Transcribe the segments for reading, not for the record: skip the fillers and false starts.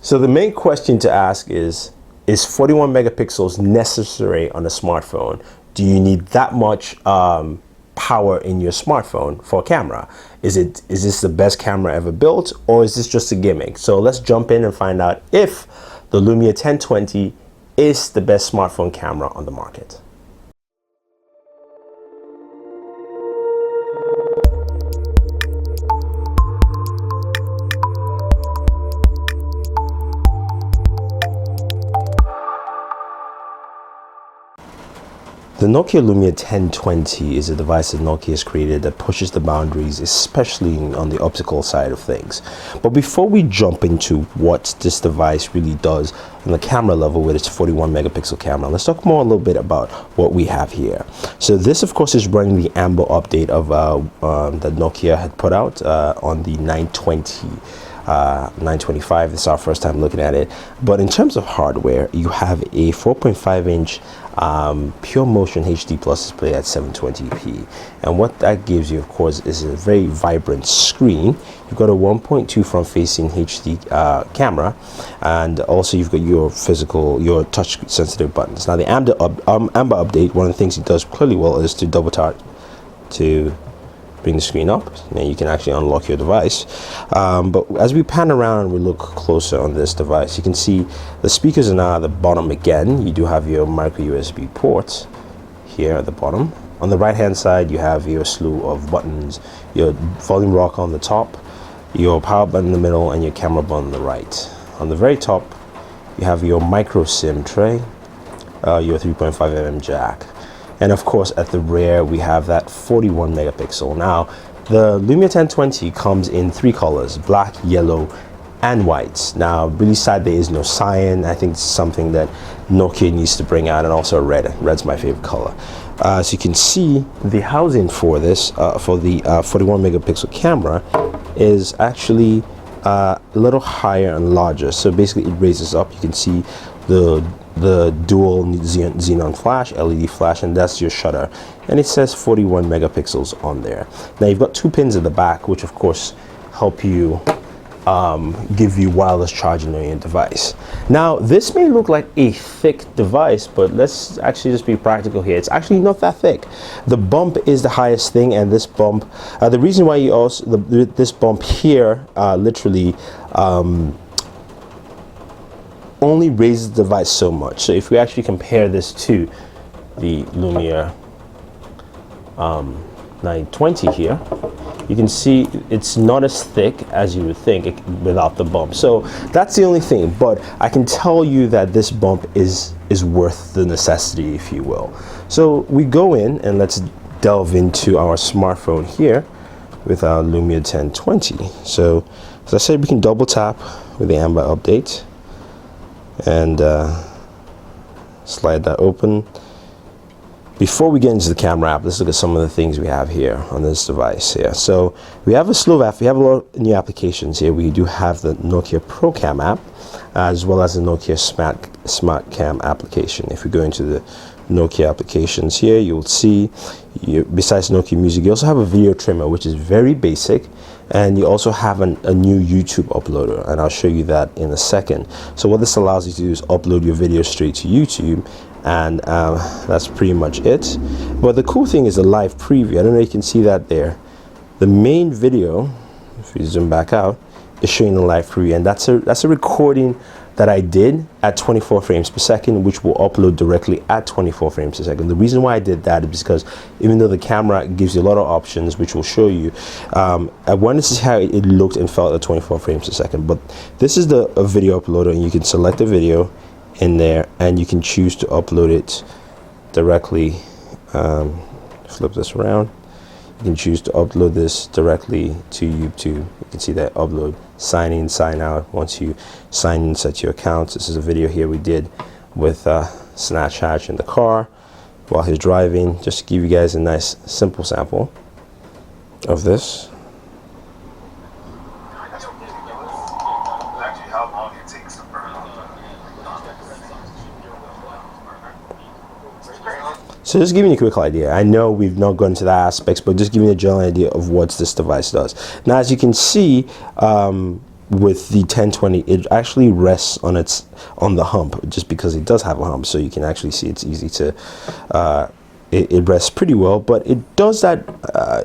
So the main question to ask is 41 megapixels necessary on a smartphone? Do you need that much power in your smartphone for a camera? Is this the best camera ever built, or is this just a gimmick? So let's jump in and find out if the Lumia 1020 is the best smartphone camera on the market. The Nokia Lumia 1020 is a device that Nokia has created that pushes the boundaries, especially on the optical side of things. But before we jump into what this device really does on the camera level with its 41 megapixel camera, let's talk more a little bit about what we have here. So this, of course, is running the Amber update of that Nokia had put out on the 920. 925. This is our first time looking at it. But in terms of hardware, you have a 4.5-inch Puremotion HD Plus display at 720p, and what that gives you, of course, is a very vibrant screen. You've got a 1.2 front-facing HD camera, and also you've got your touch-sensitive buttons. Now, the Amber update, one of the things it does clearly well is to double tap to bring the screen up, and you can actually unlock your device. But as we pan around and we look closer on this device, you can see the speakers are now at the bottom again. You do have your micro USB ports here at the bottom. On the right hand side, you have your slew of buttons, your volume rocker on the top, your power button in the middle, and your camera button on the right. On the very top, you have your micro SIM tray, your 3.5mm jack. And of course, at the rear, we have that 41 megapixel. Now, the Lumia 1020 comes in 3 colors: black, yellow, and white. Now, really sad there is no cyan. I think it's something that Nokia needs to bring out, and also red. Red's my favorite color. So you can see the housing for this, for the 41 megapixel camera, is actually a little higher and larger. So basically, it raises up. You can see the dual Xenon flash, LED flash, and that's your shutter, and it says 41 megapixels on there. Now you've got 2 pins at the back, which of course help you give you wireless charging on your device. Now this may look like a thick device, but let's actually just be practical here. It's actually not that thick. The bump is the highest thing, and this bump, the reason why you also this bump here literally only raises the device so much. So if we actually compare this to the Lumia 920 here, you can see it's not as thick as you would think without the bump. So that's the only thing, but I can tell you that this bump is worth the necessity, if you will. So we go in and let's delve into our smartphone here with our Lumia 1020. So as I said, we can double tap with the Amber update and slide that open. Before we get into the camera app, let's look at some of the things we have here on this device here. So we have a slew of we have a lot of new applications here. We do have the Nokia Pro Cam app, as well as the Nokia Smart Cam application. If we go into the Nokia applications here, you'll see besides Nokia Music, you also have a video trimmer, which is very basic, and you also have a new YouTube uploader, and I'll show you that in a second. So what this allows you to do is upload your video straight to YouTube, and that's pretty much it. But the cool thing is the live preview. I don't know if you can see that there. The main video, if you zoom back out, is showing the live preview, and that's a recording that I did at 24 frames per second, which will upload directly at 24 frames per second. The reason why I did that is because even though the camera gives you a lot of options, which will show you, I wanted to see how it looked and felt at 24 frames per second. But this is a video uploader, and you can select a video in there, and you can choose to upload it directly. Flip this around. You can choose to upload this directly to YouTube. You can see that upload, sign in, sign out. Once you sign in, set your accounts. This is a video here we did with Snatch Hatch in the car while he's driving, just to give you guys a nice simple sample of this. So just giving you a quick idea. I know we've not gone into the aspects, but just giving you a general idea of what this device does. Now, as you can see, with the 1020, it actually rests on the hump, just because it does have a hump, so you can actually see it's easy to it rests pretty well, but it does that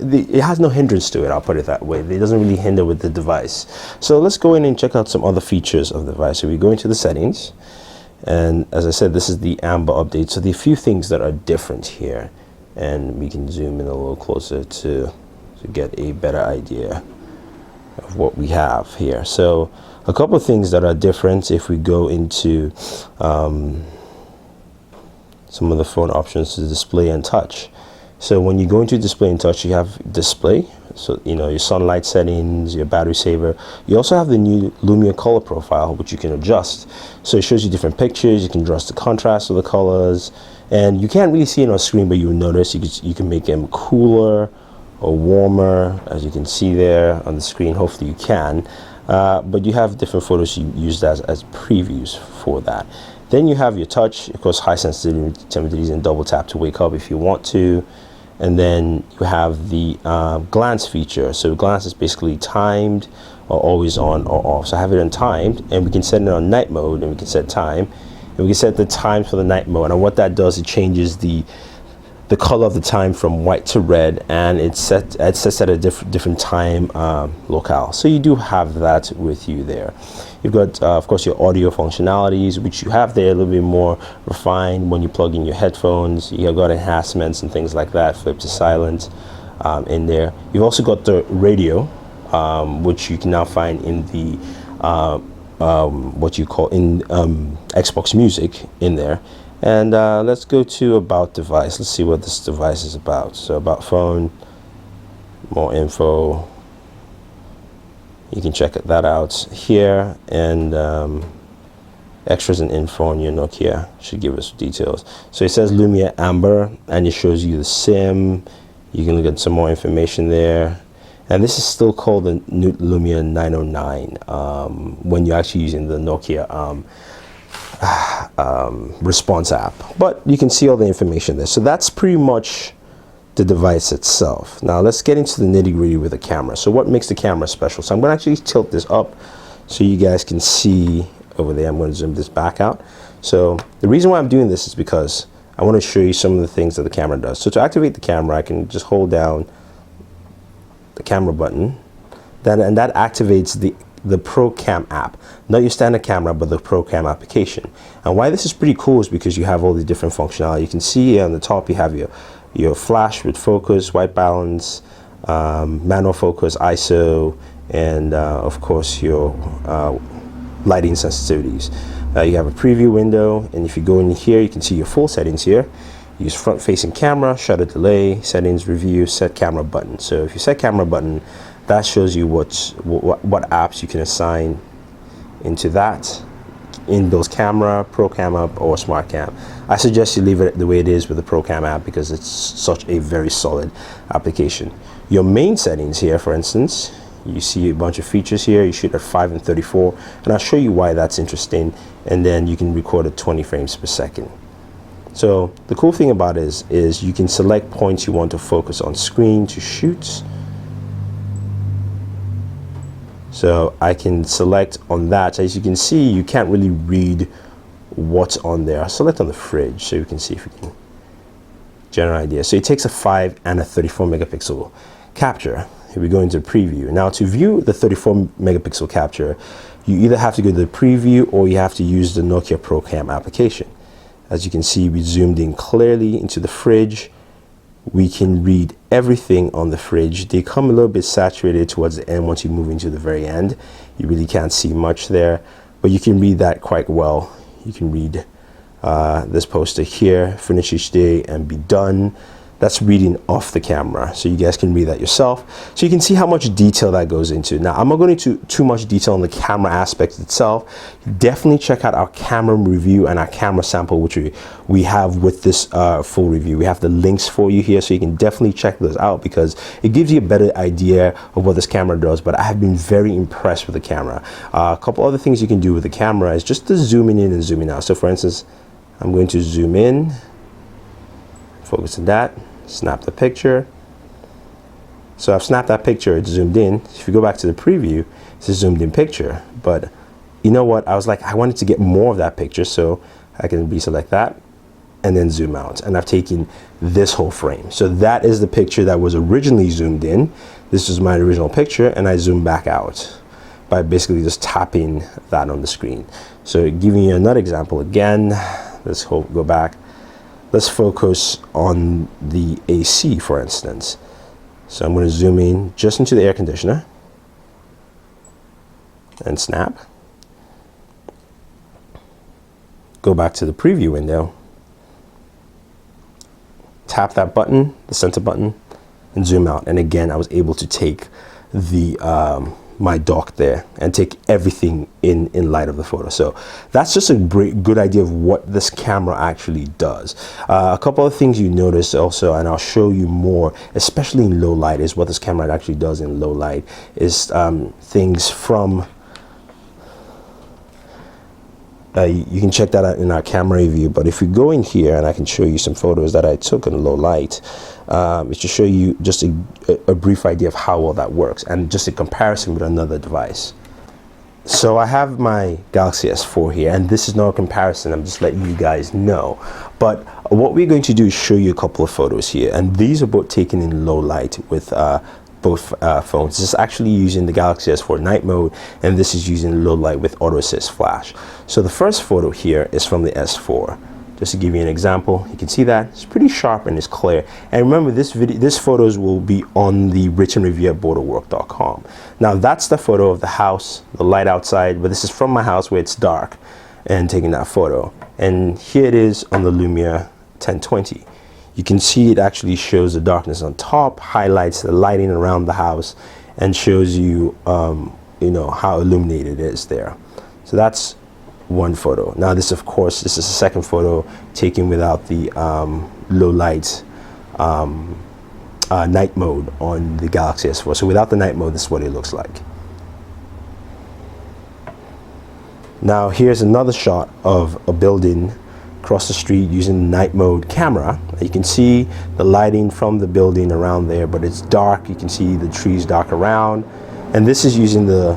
it has no hindrance to it, I'll put it that way. It doesn't really hinder with the device. So let's go in and check out some other features of the device. So we go into the settings, and as I said, this is the amber update. So there are a few things that are different here, and we can zoom in a little closer to get a better idea of what we have here. So a couple of things that are different if we go into some of the phone options to display and touch. So when you go into display and touch, you have display, so you know, your sunlight settings, your battery saver. You also have the new Lumia color profile, which you can adjust. So it shows you different pictures. You can adjust the contrast of the colors, and you can't really see it on screen, but you'll notice you can make them cooler or warmer, as you can see there on the screen. Hopefully you can, but you have different photos. You use that as previews for that. Then you have your touch, of course, high sensitivities and double tap to wake up if you want to. And then you have the glance feature. So glance is basically timed or always on or off. So I have it on timed, and we can set it on night mode, and we can set time, and we can set the time for the night mode. And what that does, it changes the color of the time from white to red, and it sets at a different time locale. So you do have that with you there. You've got of course your audio functionalities, which you have there a little bit more refined when you plug in your headphones. You've got enhancements and things like that, flip to silent in there. You've also got the radio, which you can now find in the what you call in Xbox Music in there. And let's go to about device. Let's see what this device is about. So about phone, more info. You can check that out here, and extras and info on your Nokia should give us details. So it says Lumia Amber, and it shows you the SIM. You can look at some more information there. And this is still called the Lumia 909 when you're actually using the Nokia response app, but you can see all the information there. So that's pretty much the device itself. Now let's get into the nitty-gritty with the camera. So what makes the camera special? So I'm going to actually tilt this up so you guys can see over there. I'm going to zoom this back out. So the reason why I'm doing this is because I want to show you some of the things that the camera does. So to activate the camera, I can just hold down the camera button, and that activates the ProCam app, not your standard camera, but the ProCam application. And why this is pretty cool is because you have all the different functionality. You can see on the top you have your flash with focus, white balance, manual focus, ISO, and of course your lighting sensitivities. You have a preview window, and if you go in here, you can see your full settings here. Use front-facing camera, shutter delay, settings, review, set camera button. So if you set camera button, that shows you what apps you can assign into that, in those camera, ProCam app, or Smart Cam. I suggest you leave it the way it is with the ProCam app because it's such a very solid application. Your main settings here, for instance, you see a bunch of features here. You shoot at 5 and 34, and I'll show you why that's interesting. And then you can record at 20 frames per second. So the cool thing about it is you can select points you want to focus on screen to shoot. So I can select on that. As you can see, you can't really read what's on there. I'll select on the fridge so you can see if you can general idea. So it takes a 5 and a 34 megapixel capture. Here we go into preview. Now to view the 34 megapixel capture, you either have to go to the preview or you have to use the Nokia ProCam application. As you can see, we zoomed in clearly into the fridge. We can read everything on the fridge. They come a little bit saturated towards the end. Once you move into the very end, you really can't see much there, but you can read that quite well. You can read this poster here, finish each day and be done. That's reading off the camera, so you guys can read that yourself. So you can see how much detail that goes into. Now, I'm not going into too much detail on the camera aspect itself. Definitely check out our camera review and our camera sample, which we have with this full review. We have the links for you here, so you can definitely check those out because it gives you a better idea of what this camera does. But I have been very impressed with the camera. A couple other things you can do with the camera is just to zooming in and zooming out. So for instance, I'm going to zoom in, focus on that, snap the picture, So I've snapped that picture, it's zoomed in. If you go back to the preview, it's a zoomed in picture. But you know what? I was like, I wanted to get more of that picture, so I can deselect that and then zoom out. And I've taken this whole frame. So that is the picture that was originally zoomed in. This was my original picture, and I zoom back out by basically just tapping that on the screen. So giving you another example again, let's go back. Let's focus on the AC, for instance. So I'm going to zoom in just into the air conditioner and snap. Go back to the preview window, tap that button, the center button, and zoom out. And again, I was able to take the my dock there and take everything in light of the photo. So that's just a good idea of what this camera actually does. A couple of things you notice also, and I'll show you more, especially in low light, is what this camera actually does in low light is things from you can check that out in our camera review. But if we go in here, and I can show you some photos that I took in low light, it's to show you just a brief idea of how well that works and just a comparison with another device. So I have my Galaxy S4 here, and this is not a comparison, I'm just letting you guys know. But what we're going to do is show you a couple of photos here, and these are both taken in low light with both phones. This is actually using the Galaxy S4 night mode, and this is using low light with auto assist flash. So the first photo here is from the S4. Just to give you an example, you can see that it's pretty sharp and it's clear. And remember, this photos will be on the written review at Booredatwork.com. Now that's the photo of the house, the light outside, but this is from my house where it's dark and taking that photo. And here it is on the Lumia 1020. You can see it actually shows the darkness on top, highlights the lighting around the house, and shows you, you know, how illuminated it is there. So that's one photo. Now this, of course, this is the second photo taken without the low light night mode on the Galaxy S4. So without the night mode, this is what it looks like. Now here's another shot of a building across the street using the night mode camera. You can see the lighting from the building around there, but it's dark. You can see the trees dark around, and this is using the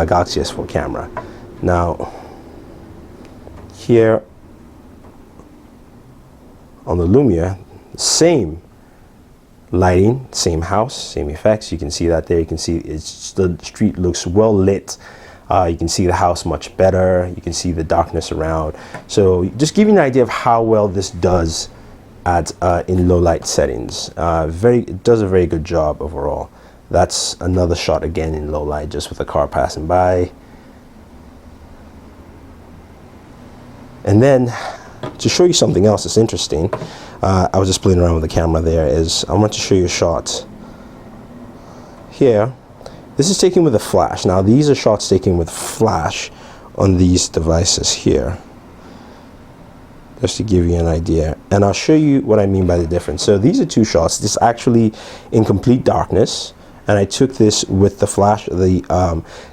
Galaxy S4 camera. Now here on the Lumia, same lighting, same house, same effects. You can see that there. You can see it's the street looks well lit. You can see the house much better. You can see the darkness around. So just give you an idea of how well this does at in low light settings. It does a very good job overall. That's another shot again in low light, just with a car passing by. And then to show you something else that's interesting, I was just playing around with the camera there, is I want to show you a shot here. This is taken with a flash. Now these are shots taken with flash on these devices here, just to give you an idea. And I'll show you what I mean by the difference. So these are two shots. This is actually in complete darkness, and I took this with the flash of the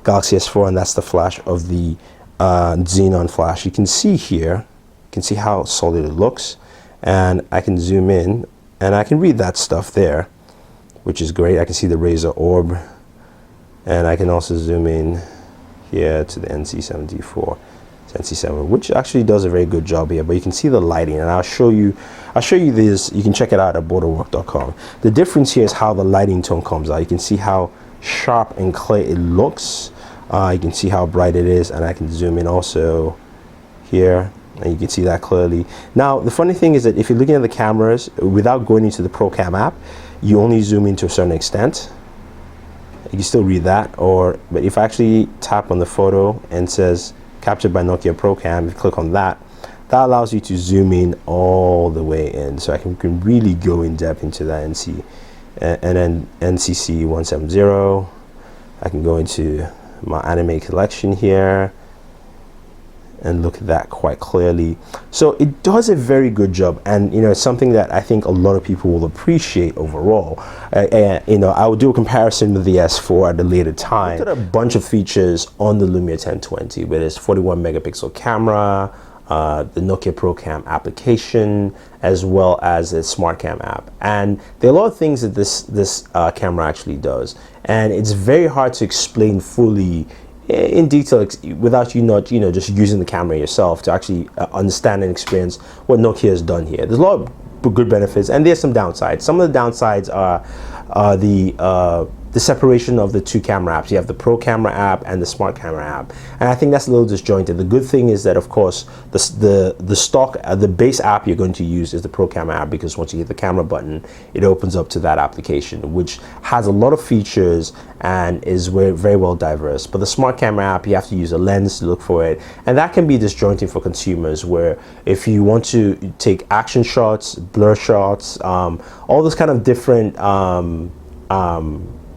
Galaxy S4, and that's the flash of the Xenon flash. You can see here, you can see how solid it looks, and I can zoom in and I can read that stuff there, which is great. I can see the razor orb. And I can also zoom in here to the NC7D4, NC7, which actually does a very good job here. But you can see the lighting, and I'll show you this. You can check it out at Booredatwork.com. The difference here is how the lighting tone comes out. You can see how sharp and clear it looks. You can see how bright it is, and I can zoom in also here, and you can see that clearly. Now the funny thing is that if you're looking at the cameras without going into the ProCam app, you only zoom in to a certain extent. You can still read that, but if I actually tap on the photo and says captured by Nokia ProCam, if you click on that, that allows you to zoom in all the way in. So I can really go in depth into that NC and then NCC 170. I can go into my anime collection here and look at that quite clearly. So it does a very good job, and you know, it's something that I think a lot of people will appreciate overall. You know, I will do a comparison with the S4 at a later time. Look at a bunch of features on the Lumia 1020, with its 41 megapixel camera, the Nokia ProCam application, as well as a Smart Cam app. And there are a lot of things that this camera actually does, and it's very hard to explain fully in detail without you not just using the camera yourself to actually understand and experience what Nokia has done here. There's a lot of good benefits, and there's some downsides. Some of the downsides are the separation of the two camera apps. You have the Pro Camera app and the Smart Camera app, and I think that's a little disjointed. The good thing is that, of course, the base app you're going to use is the Pro Camera app, because once you hit the camera button, it opens up to that application, which has a lot of features and is very well diverse. But the Smart Camera app, you have to use a lens to look for it, and that can be disjointing for consumers, where if you want to take action shots, blur shots, all those kind of different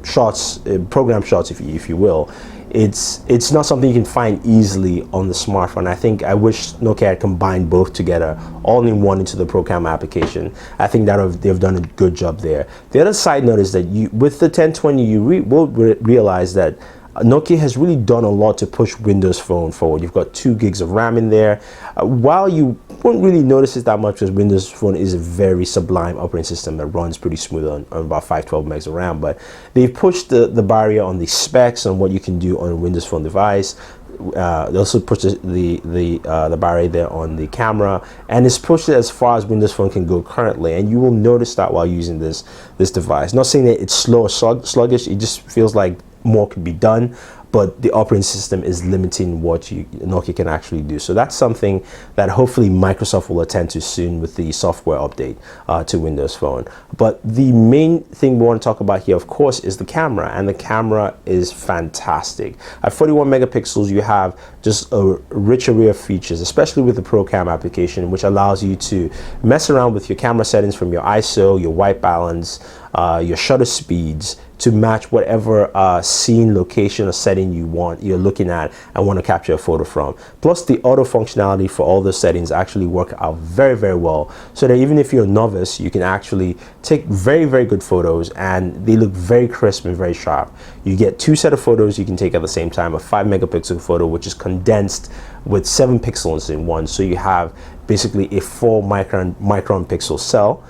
shots, program shots, if you will, it's not something you can find easily on the smartphone. I wish Nokia had combined both together, all in one, into the ProCam application. I think that they've done a good job there. The other side note is that with the 1020, you will realize that Nokia has really done a lot to push Windows Phone forward. You've got 2 gigs of RAM in there. While you won't really notice it that much, because Windows Phone is a very sublime operating system that runs pretty smooth on about 512 megs of RAM, but they've pushed the barrier on the specs on what you can do on a Windows Phone device. They also pushed the barrier there on the camera, and it's pushed it as far as Windows Phone can go currently, and you will notice that while using this device. Not saying that it's slow or sluggish, it just feels like more could be done, but the operating system is limiting what Nokia can actually do. So that's something that hopefully Microsoft will attend to soon with the software update to Windows Phone. But the main thing we want to talk about here, of course, is the camera, and the camera is fantastic. At 41 megapixels, you have just a rich array of features, especially with the ProCam application, which allows you to mess around with your camera settings, from your ISO, your white balance, your shutter speeds, to match whatever scene, location, or setting you're looking at and want to capture a photo from. Plus, the auto functionality for all the settings actually work out very well, so that even if you're a novice, you can actually take very good photos, and they look very crisp and very sharp. You get 2 sets of photos you can take at the same time: a 5 megapixel photo, which is condensed with 7 pixels in one, so you have basically a 4 micron pixel cell,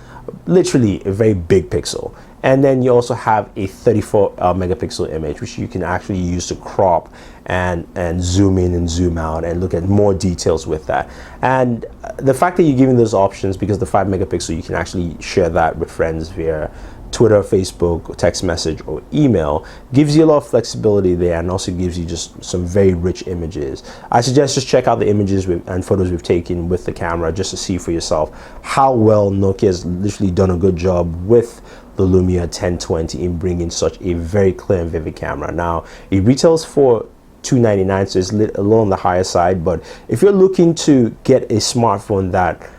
literally a very big pixel. And then you also have a 34 megapixel image, which you can actually use to crop and zoom in and zoom out and look at more details with that. And the fact that you're giving those options, because the 5 megapixel, you can actually share that with friends via Twitter, Facebook, text message, or email, gives you a lot of flexibility there, and also gives you just some very rich images. I suggest just check out the images and photos we've taken with the camera, just to see for yourself how well Nokia has literally done a good job with the Lumia 1020 in bringing such a very clear and vivid camera. Now, it retails for $299, so it's a little on the higher side, but if you're looking to get a smartphone that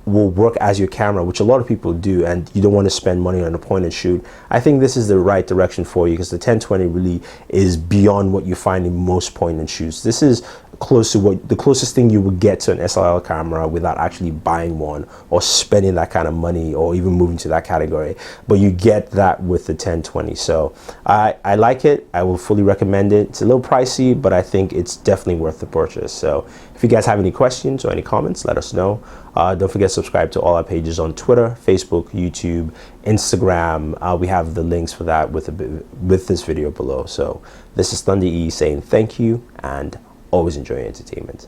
will work as your camera, which a lot of people do, and you don't want to spend money on a point and shoot, I think this is the right direction for you, because the 1020 really is beyond what you find in most point and shoots. This is close to the closest thing you would get to an SLR camera without actually buying one or spending that kind of money or even moving to that category, but you get that with the 1020. So I like it. I will fully recommend it. It's a little pricey, but I think it's definitely worth the purchase. So if you guys have any questions or any comments, let us know. Don't forget to subscribe to all our pages on Twitter, Facebook, YouTube, Instagram. We have the links for that with this video below. So this is Thunder E saying thank you, and always enjoy your entertainment.